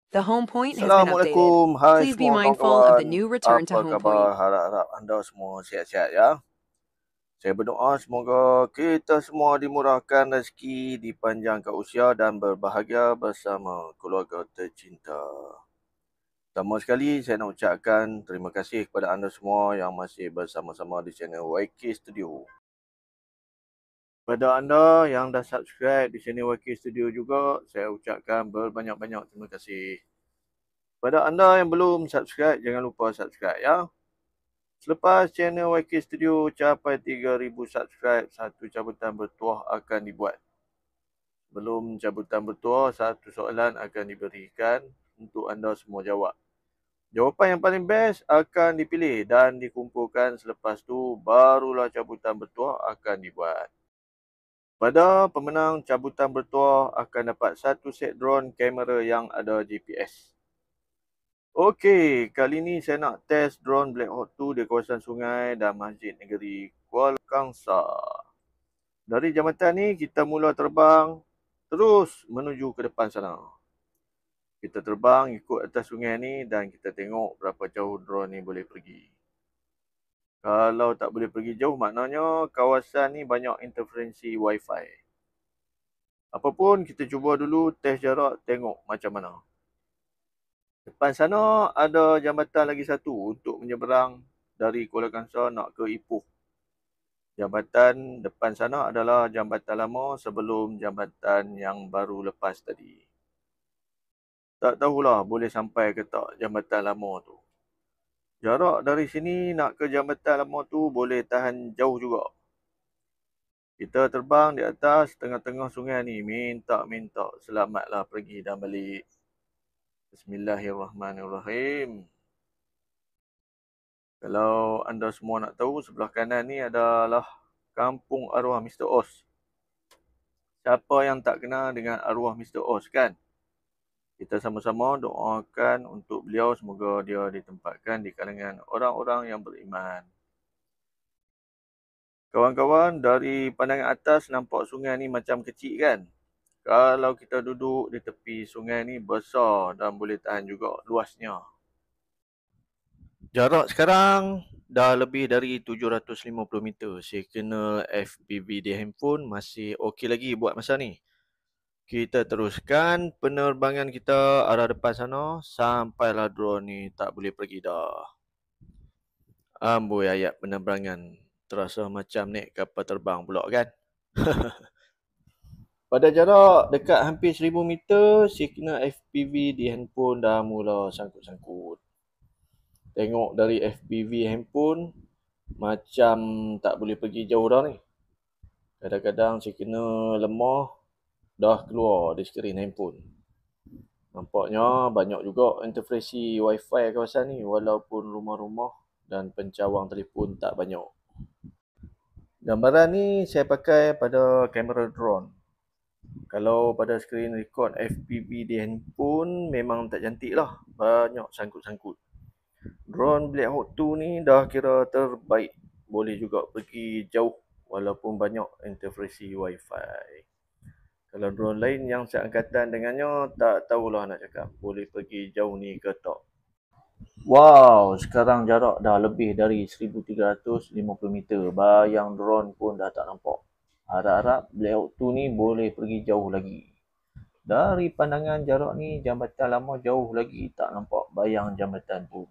The home point has been updated. Assalamualaikum. Hai Please be semua mindful of the kawan-kawan. new return to Apa home khabar? point. Harap-harap anda semua sihat-sihat ya. Saya berdoa semoga kita semua dimurahkan rezeki, dipanjangkan usia dan berbahagia bersama keluarga tercinta. Pertama sekali saya nak ucapkan terima kasih kepada anda semua yang masih bersama-sama di channel YK Studio. Kepada anda yang dah subscribe di channel YK Studio juga, saya ucapkan berbanyak-banyak terima kasih. Kepada anda yang belum subscribe, jangan lupa subscribe ya. Selepas channel YK Studio capai 3,000 subscribe, satu cabutan bertuah akan dibuat. Sebelum cabutan bertuah, satu soalan akan diberikan untuk anda semua jawab. Jawapan yang paling best akan dipilih dan dikumpulkan, selepas tu barulah cabutan bertuah akan dibuat. Pada pemenang cabutan bertuah akan dapat satu set drone kamera yang ada GPS. Okey, kali ni saya nak test drone Black Hawk 2 di kawasan sungai dan Masjid Negeri Kuala Kangsar. Dari jambatan ni kita mula terbang terus menuju ke depan sana. Kita terbang ikut atas sungai ni dan kita tengok berapa jauh drone ni boleh pergi. Kalau tak boleh pergi jauh, maknanya kawasan ni banyak interferensi Wi-Fi. Apapun kita cuba dulu test jarak, tengok macam mana. Depan sana ada jambatan lagi satu untuk menyeberang dari Kuala Kangsar nak ke Ipoh. Jambatan depan sana adalah jambatan lama sebelum jambatan yang baru lepas tadi. Tak tahulah boleh sampai ke tak jambatan lama tu. Jarak dari sini nak ke jambatan lama tu boleh tahan jauh juga. Kita terbang di atas tengah-tengah sungai ni, minta selamatlah pergi dan balik. Bismillahirrahmanirrahim. Kalau anda semua nak tahu, sebelah kanan ni adalah kampung arwah Mr. Oz. Siapa yang tak kenal dengan arwah Mr. Oz kan? Kita sama-sama doakan untuk beliau, semoga dia ditempatkan di kalangan orang-orang yang beriman. Kawan-kawan, dari pandangan atas nampak sungai ni macam kecil kan? Kalau kita duduk di tepi sungai ni besar dan boleh tahan juga luasnya. Jarak sekarang dah lebih dari 750 meter. Signal FPV di handphone masih okey lagi buat masa ni. Kita teruskan penerbangan kita arah depan sana sampailah drone ni tak boleh pergi dah. Amboi ayat penerbangan. Terasa macam naik kapal terbang pula kan? Pada jarak dekat hampir 1000 meter, signal FPV di handphone dah mula sangkut-sangkut. Tengok dari FPV handphone macam tak boleh pergi jauh dah ni. Kadang-kadang signal lemah dah keluar di skrin handphone. Nampaknya banyak juga interferensi Wi-Fi kawasan ni walaupun rumah-rumah dan pencawang telefon tak banyak. Gambaran ni saya pakai pada kamera drone. Kalau pada skrin record FPV di handphone memang tak cantik lah. Banyak sangkut-sangkut. Drone Black Hawk 2 ni dah kira terbaik. Boleh juga pergi jauh walaupun banyak interferensi Wi-Fi. Kalau drone lain yang seangkatan dengannya, tak tahulah nak cakap boleh pergi jauh ni ke tak. Wow, sekarang jarak dah lebih dari 1350 meter. Bayang drone pun dah tak nampak. Harap-harap Black Hawk 2 ni boleh pergi jauh lagi. Dari pandangan jarak ni, jambatan lama jauh lagi tak nampak bayang jambatan pun.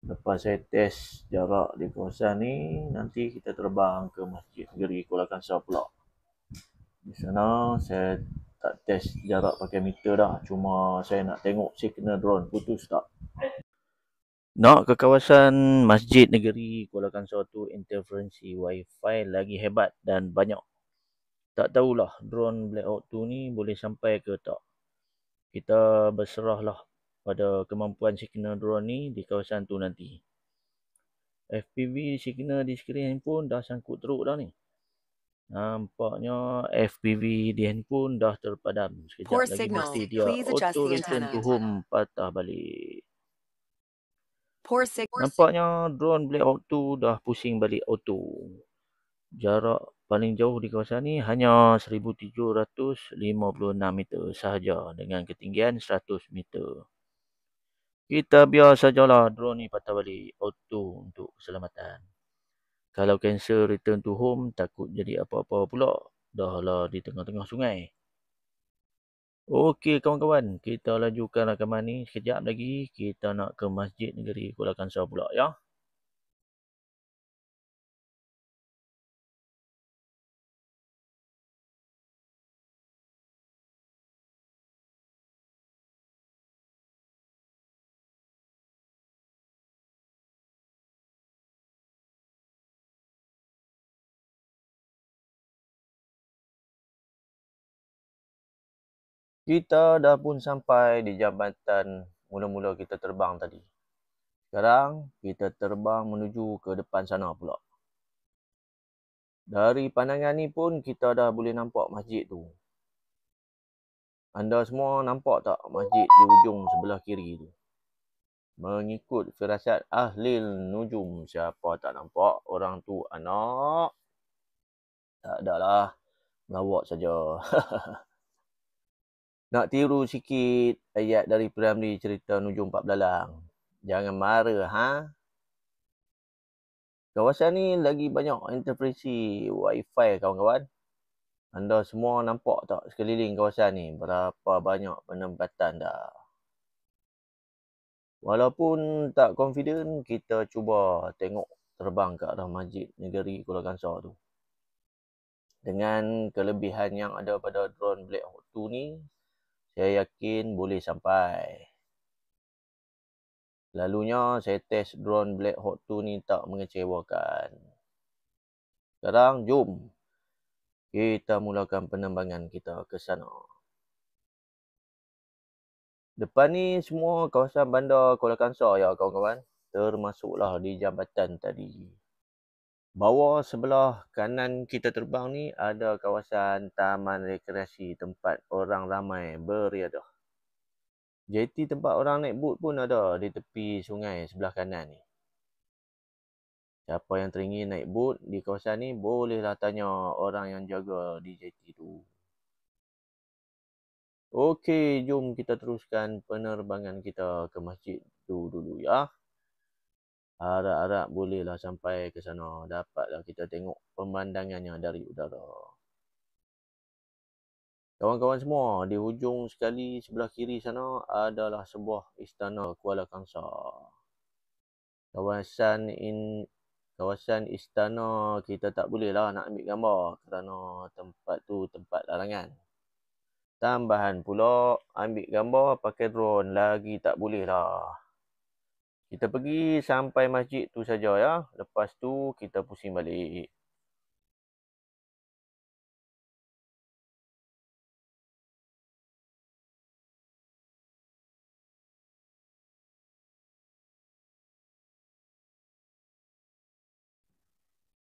Lepas saya test jarak di kawasan ni, nanti kita terbang ke Masjid Negeri Kuala Kangsar pula. Di sana saya tak test jarak pakai meter dah. Cuma saya nak tengok signal drone putus tak. Nak ke kawasan Masjid Negeri Kuala Kangsar tu interferensi Wi-Fi lagi hebat dan banyak. Tak tahulah drone Black Hawk 2 ni boleh sampai ke tak. Kita berserahlah pada kemampuan signal drone ni di kawasan tu nanti. FPV signal di skrin handphone dah sangkut teruk dah ni. Nampaknya FPV di handphone dah terpadam. Sekejap Poor lagi signal. mesti dia Please adjust auto the return antenna. to home patah balik. Poor signal. Nampaknya drone Black Hawk 2 dah pusing balik auto. Jarak paling jauh di kawasan ni hanya 1756 meter sahaja dengan ketinggian 100 meter. Kita biar sajalah drone ni patah balik auto untuk keselamatan. Kalau cancel return to home, takut jadi apa-apa pula. Dah lah di tengah-tengah sungai. Okey kawan-kawan, kita lajukan rakaman ni sekejap lagi. Kita nak ke Masjid Negeri Kuala Kangsar pula ya. Kita dah pun sampai di jambatan mula-mula kita terbang tadi. Sekarang kita terbang menuju ke depan sana pula. Dari pandangan ni pun kita dah boleh nampak masjid tu. Anda semua nampak tak masjid di ujung sebelah kiri tu? Mengikut firasat ahli nujum, siapa tak nampak orang tu anak? Tak adalah, melawak saja. Nak tiru sikit ayat dari Piramli cerita Nujum Pak Belalang. Jangan marah, ha? Kawasan ni lagi banyak interferensi wifi kawan-kawan. Anda semua nampak tak sekeliling kawasan ni berapa banyak penempatan dah. Walaupun tak confident, kita cuba tengok terbang ke arah Masjid Negeri Kuala Kangsar tu. Dengan kelebihan yang ada pada drone Black Hawk 2 ni, saya yakin boleh sampai. Lalunya saya test drone Black Hawk 2 ni tak mengecewakan. Sekarang jom kita mulakan penerbangan kita ke sana. Depan ni semua kawasan bandar Kuala Kangsar ya kawan-kawan. Termasuklah di jambatan tadi. Bawah sebelah kanan kita terbang ni ada kawasan taman rekreasi tempat orang ramai beriadah. Jeti tempat orang naik bot pun ada di tepi sungai sebelah kanan ni. Siapa yang teringin naik bot di kawasan ni bolehlah tanya orang yang jaga di jeti tu. Okey, jom kita teruskan penerbangan kita ke masjid tu dulu ya. Harap-harap bolehlah sampai ke sana. Dapatlah kita tengok pemandangannya dari udara. Kawan-kawan semua, di hujung sekali sebelah kiri sana adalah sebuah istana Kuala Kangsar. Kawasan istana kita tak bolehlah nak ambil gambar kerana tempat tu tempat larangan. Tambahan pula, ambil gambar pakai drone lagi tak bolehlah. Kita pergi sampai masjid tu saja ya. Lepas tu kita pusing balik.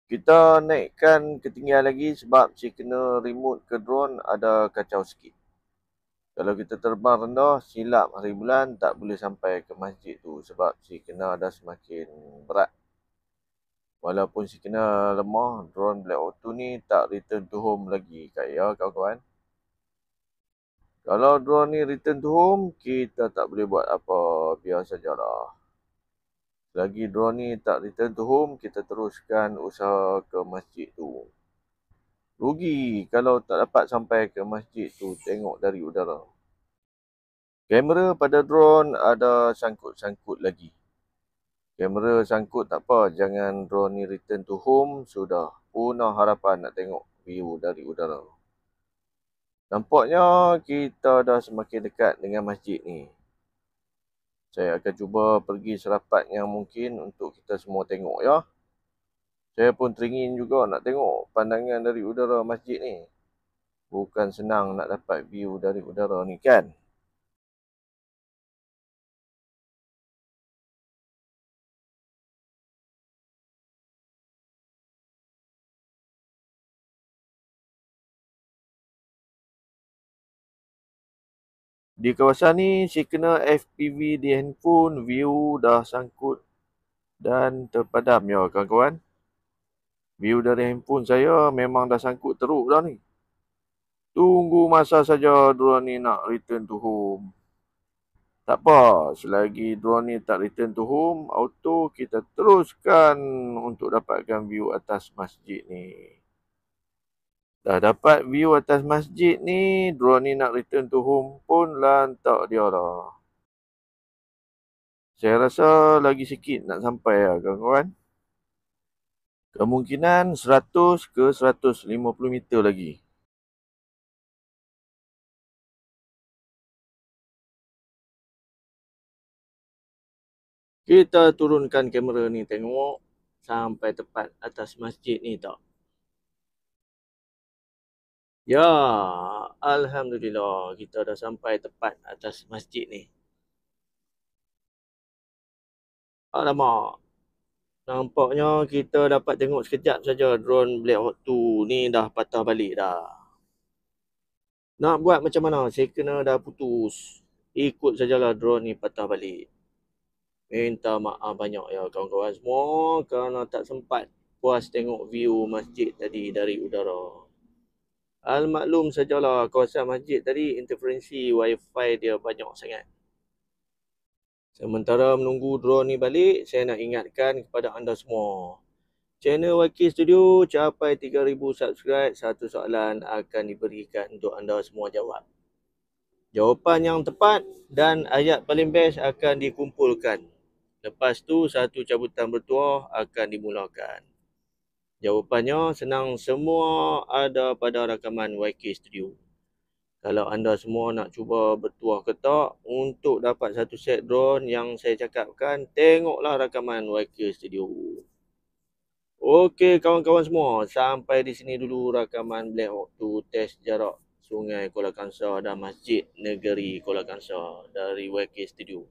Kita naikkan ketinggian lagi sebab signal remote ke drone ada kacau sikit. Kalau kita terbang rendah, silap hari bulan tak boleh sampai ke masjid tu sebab signal dah semakin berat. Walaupun signal lemah, drone Black Hawk 2 ni tak return to home lagi ya kawan-kawan. Kalau drone ni return to home, kita tak boleh buat apa, biar sajalah. Selagi drone ni tak return to home, kita teruskan usaha ke masjid tu. Rugi kalau tak dapat sampai ke masjid tu tengok dari udara. Kamera pada drone ada sangkut-sangkut lagi. Kamera sangkut tak apa, jangan drone ni return to home, sudah punah harapan nak tengok view dari udara. Nampaknya kita dah semakin dekat dengan masjid ni. Saya akan cuba pergi serapat yang mungkin untuk kita semua tengok ya. Saya pun teringin juga nak tengok pandangan dari udara masjid ni. Bukan senang nak dapat view dari udara ni kan. Di kawasan ni signal FPV di handphone view dah sangkut dan terpadam ya kawan-kawan. View dari handphone saya memang dah sangkut teruk dah ni. Tunggu masa saja drone ni nak return to home. Tak apa, selagi drone ni tak return to home, auto kita teruskan untuk dapatkan view atas masjid ni. Dah dapat view atas masjid ni, drone ni nak return to home pun lantak dia dah. Saya rasa lagi sikit nak sampai lah kawan-kawan. Kemungkinan 100 ke 150 meter lagi. Kita turunkan kamera ni tengok sampai tepat atas masjid ni tak. Ya, Alhamdulillah kita dah sampai tepat atas masjid ni. Alamak, nampaknya kita dapat tengok sekejap saja drone Black Hawk 2 ni dah patah balik dah. Nak buat macam mana? Saya kena dah putus. Ikut sajalah drone ni patah balik. Minta maaf banyak ya kawan-kawan semua kerana tak sempat puas tengok view masjid tadi dari udara. Al-maklum sajalah kawasan masjid tadi interferensi wifi dia banyak sangat. Sementara menunggu drone ni balik, saya nak ingatkan kepada anda semua. Channel YK Studio capai 3,000 subscribe, satu soalan akan diberikan untuk anda semua jawab. Jawapan yang tepat dan ayat paling best akan dikumpulkan. Lepas tu satu cabutan bertuah akan dimulakan. Jawapannya senang, semua ada pada rakaman YK Studio. Kalau anda semua nak cuba bertuah ke tak untuk dapat satu set drone yang saya cakapkan, tengoklah rakaman YK Studio. Okey kawan-kawan semua, sampai di sini dulu rakaman Black Hawk 2 test jarak Sungai Kuala Kangsar dan Masjid Negeri Kuala Kangsar dari YK Studio.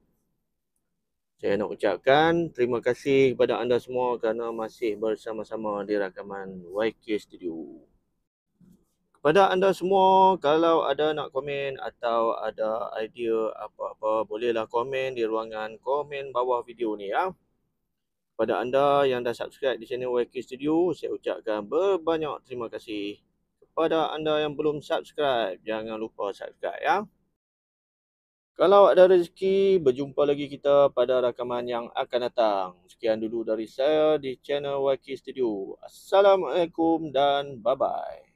Saya nak ucapkan terima kasih kepada anda semua kerana masih bersama-sama di rakaman YK Studio. Kepada anda semua, kalau ada nak komen atau ada idea apa-apa, bolehlah komen di ruangan komen bawah video ni ya. Kepada anda yang dah subscribe di channel YK Studio, saya ucapkan berbanyak terima kasih. Kepada anda yang belum subscribe, jangan lupa subscribe ya. Kalau ada rezeki, berjumpa lagi kita pada rakaman yang akan datang. Sekian dulu dari saya di channel YK Studio. Assalamualaikum dan bye-bye.